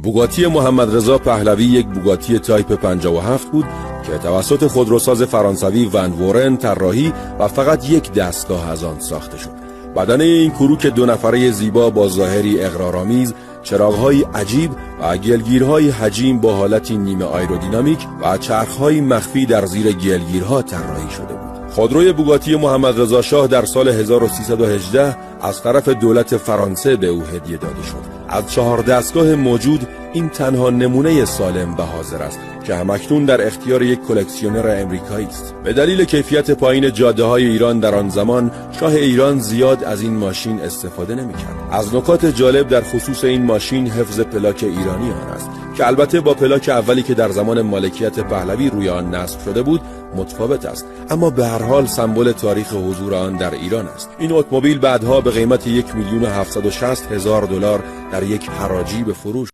بوگاتی محمد رضا پهلوی یک بوگاتی تایپ 57 بود که توسط خودروساز فرانسوی ون وورن طراحی و فقط یک دستگاه از آن ساخته شد. بدنه این کروک دو نفره زیبا با ظاهری اغرارآمیز، چراغ‌های عجیب و گلگیرهای حجیم با حالتی نیمه آیرودینامیک و چرخ‌های مخفی در زیر گلگیرها طراحی شده بود. خودروی بوگاتی محمد رضا شاه در سال 1318 از طرف دولت فرانسه به او هدیه داده شد. از 4 دستگاه موجود این تنها نمونه سالم و حاضر است که همکنون در اختیار یک کلکسیونر امریکایی است. به دلیل کیفیت پایین جاده‌های ایران در آن زمان، شاه ایران زیاد از این ماشین استفاده نمی‌کرد. از نکات جالب در خصوص این ماشین حفظ پلاک ایرانی آن است که البته با پلاک اولی که در زمان مالکیت پهلوی روی آن نصب شده بود متفاوت است، اما به هر حال سمبل تاریخ حضور آن در ایران است. این اتومبیل بعدها به قیمت $1,760,000 در یک حراجی به فروش